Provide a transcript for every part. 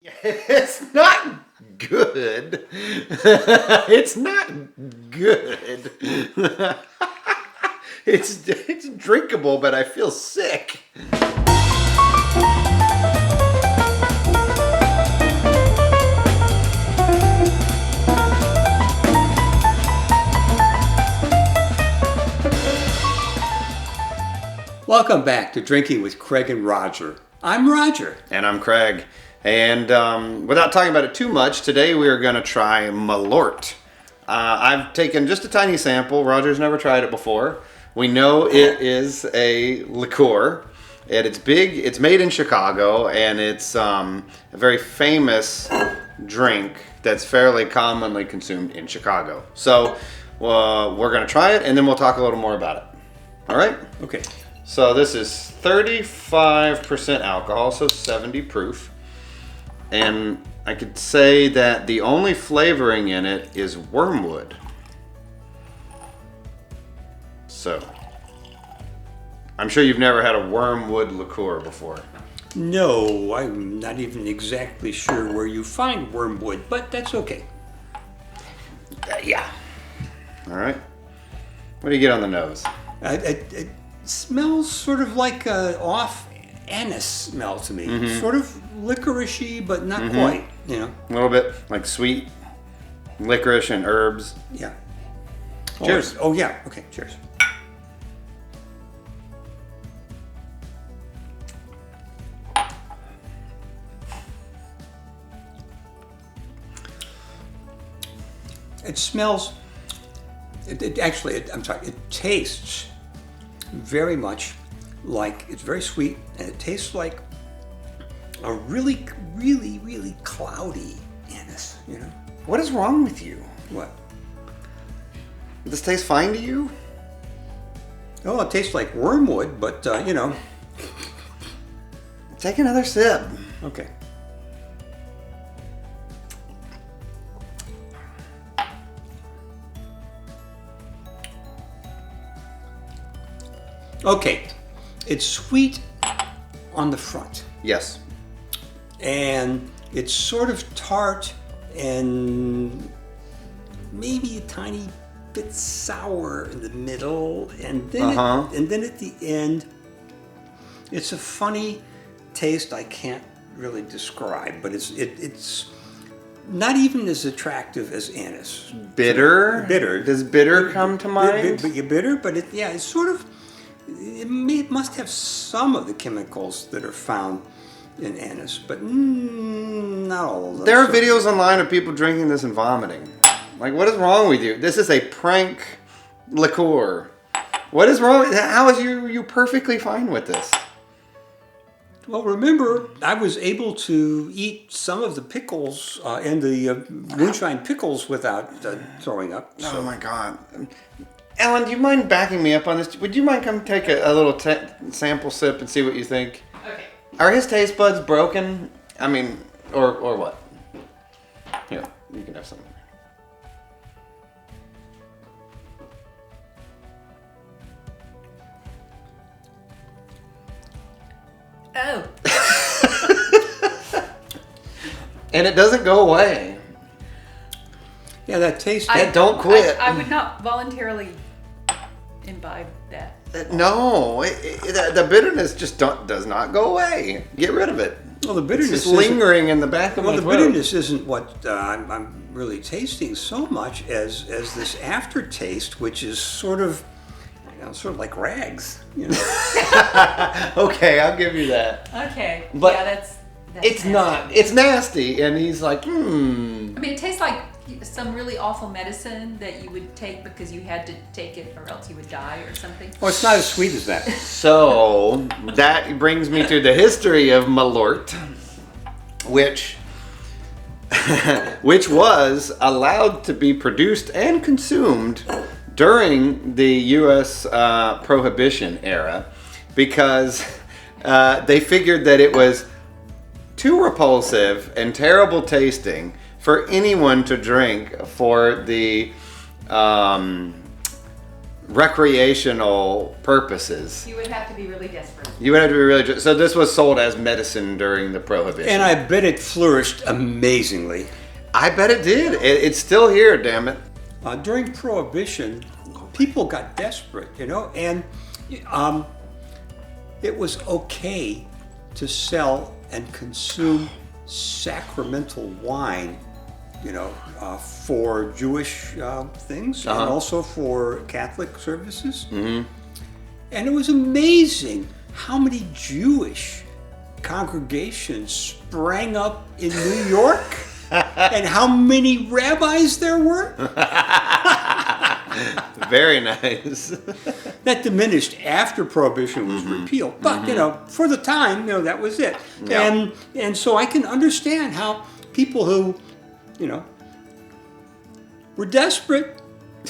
It's not good. It's not good. It's drinkable, but I feel sick. Welcome back to Drinking with Craig and Roger. I'm Roger. And I'm Craig. And without talking about it too much, today we are going to try Malort. I've taken just a tiny sample. Roger's never tried it before. We know it is a liqueur. And it's big. It's made in Chicago, and it's a very famous drink that's fairly commonly consumed in Chicago. So we're going to try it, and then we'll talk a little more about it. All right? Okay. So this is 35% alcohol, so 70 proof. And I could say that the only flavoring in it is wormwood. So, I'm sure you've never had a wormwood liqueur before. No, I'm not even exactly sure where you find wormwood, but that's okay. Yeah. All right. What do you get on the nose? It smells sort of like off anise smell to me. Mm-hmm. Sort of licoricey, but not quite, you know. A little bit like sweet licorice and herbs. Yeah. Cheers. Oh, yeah. Okay, cheers. It smells, it tastes very much like, it's very sweet, and it tastes like a really, really, really cloudy anise, you know? What is wrong with you? What? This tastes fine to you? Oh, it tastes like wormwood, but, you know. Take another sip. Okay. Okay, it's sweet on the front, Yes. and it's sort of tart and maybe a tiny bit sour in the middle, and then and then at the end, it's a funny taste I can't really describe, but it's not even as attractive as anise. Bitter? Bitter. Does bitter come to mind? Bitter, but it's sort of. It must have some of the chemicals that are found in anise, but not all of them. There are videos online of people drinking this and vomiting. Like, what is wrong with you? This is a prank liqueur. What is wrong? How is you perfectly fine with this? Well, remember, I was able to eat some of the pickles and the moonshine pickles without throwing up. So. Oh my God. Alan, do you mind backing me up on this? Would you mind come take a little sample sip and see what you think? Okay. Are his taste buds broken? I mean, or what? Here, you can have some. Oh. And it doesn't go away. Yeah, that taste. Don't quit. I would not voluntarily imbibe that. No, the bitterness just does not go away. Get rid of it. Well, the bitterness It's just lingering in the back of my the throat. bitterness isn't what I'm really tasting so much as this aftertaste, which is sort of like rags. You know. Okay, I'll give you that. Okay. But yeah, that's it's nasty. not. It's nasty, and he's like, I mean, it tastes like some really awful medicine that you would take because you had to take it or else you would die or something. Well, it's not as sweet as that. So that brings me to the history of Malort, which was allowed to be produced and consumed during the U.S. Prohibition era because they figured that it was too repulsive and terrible tasting for anyone to drink for the recreational purposes. You would have to be really desperate. You would have to be really. So this was sold as medicine during the Prohibition. And I bet it flourished amazingly. I bet it did. It's still here, damn it. During Prohibition, people got desperate, and it was okay to sell and consume sacramental wine, for Jewish things and also for Catholic services. Mm-hmm. And it was amazing how many Jewish congregations sprang up in New York and how many rabbis there were. Very nice. That diminished after Prohibition was repealed, but for the time, that was it. Yeah. And so I can understand how people who, were desperate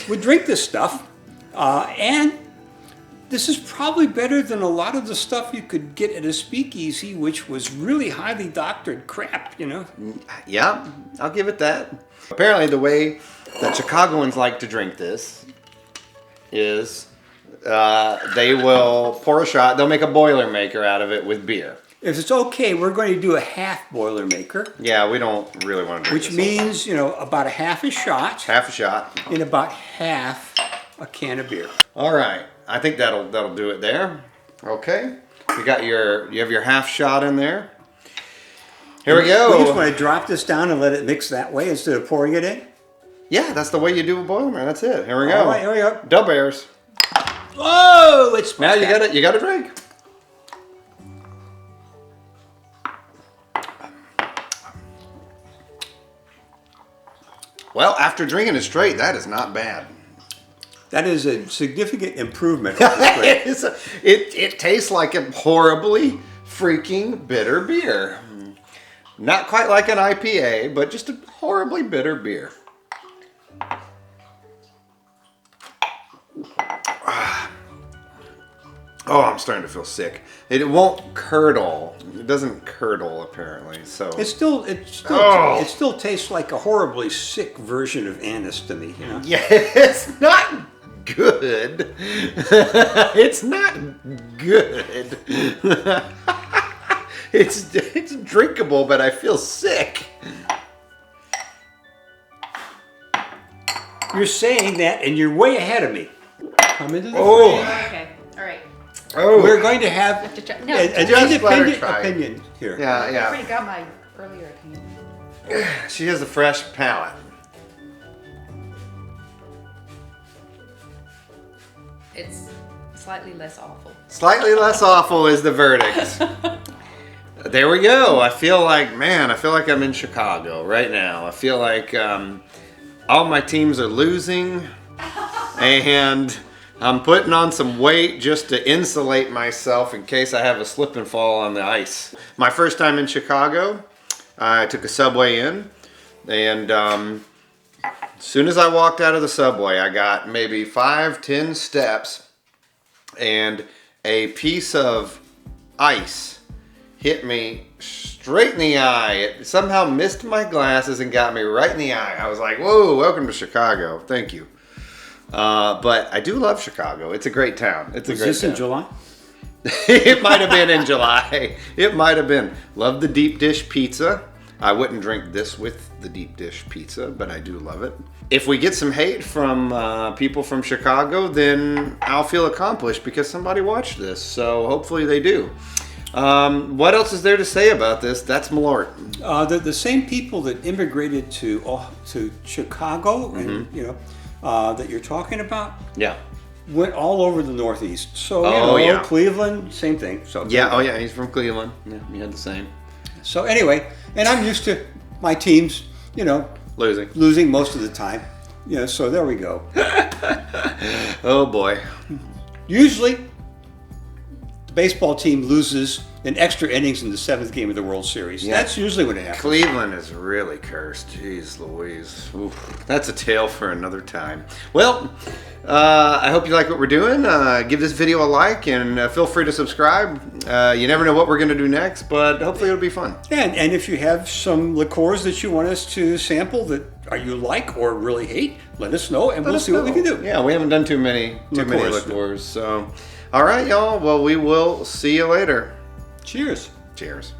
would drink this stuff, and this is probably better than a lot of the stuff you could get at a speakeasy, which was really highly doctored crap, Yeah, I'll give it that. Apparently, the way that Chicagoans like to drink this is they will pour a shot. They'll make a boilermaker out of it with beer. If it's okay, we're going to do a half boilermaker. Yeah, we don't really want to drink which means, about a half a shot. Half a shot. In about half a can of beer. All right. I think that'll do it there. Okay. You have your half shot in there. Here we go. We just want to drop this down and let it mix that way instead of pouring it in? Yeah, that's the way you do a boilermaker. That's it. Here we go. All right, here we go. Dub bears. Whoa! It's now you got to drink. Well, after drinking it straight, that is not bad. That is a significant improvement. It tastes like a horribly freaking bitter beer. Not quite like an IPA, but just a horribly bitter beer. Oh, I'm starting to feel sick. It won't curdle. It doesn't curdle apparently. So it still tastes like a horribly sick version of anise to me. Yeah, it's not good. It's not good. It's drinkable, but I feel sick. You're saying that, and you're way ahead of me. Come into the frame. Okay. All right. Oh. We're going to have No, an independent opinion here. Yeah. I already got my earlier opinion. She has a fresh palate. It's slightly less awful. Slightly less awful is the verdict. There we go. I feel like I'm in Chicago right now. I feel like all my teams are losing, and I'm putting on some weight just to insulate myself in case I have a slip and fall on the ice. My first time in Chicago, I took a subway in, and as soon as I walked out of the subway, I got maybe 5-10 steps, and a piece of ice hit me straight in the eye. It somehow missed my glasses and got me right in the eye. I was like, whoa, welcome to Chicago. Thank you. But I do love Chicago. It's a great town. Was this in July? It might have been in July. It might have been. Love the deep dish pizza. I wouldn't drink this with the deep dish pizza, but I do love it. If we get some hate from people from Chicago, then I'll feel accomplished because somebody watched this. So hopefully they do. What else is there to say about this? That's Malort. The same people that immigrated to Chicago, and that you're talking about, went all over the Northeast. So Cleveland, same thing. So he's from Cleveland. Yeah, we had the same. So anyway, and I'm used to my teams, losing most of the time. So there we go. Oh boy. Usually, the baseball team loses in extra innings in the 7th game of the World Series. Yeah. That's usually what happens. Cleveland is really cursed. Jeez Louise. Oof. That's a tale for another time. Well, I hope you like what we're doing. Give this video a like and feel free to subscribe. You never know what we're going to do next, but hopefully it'll be fun. And if you have some liqueurs that you want us to sample that you like or really hate, let us know and we'll see what we can do. Yeah, we haven't done too many liqueurs. So, all right, y'all. Well, we will see you later. Cheers. Cheers.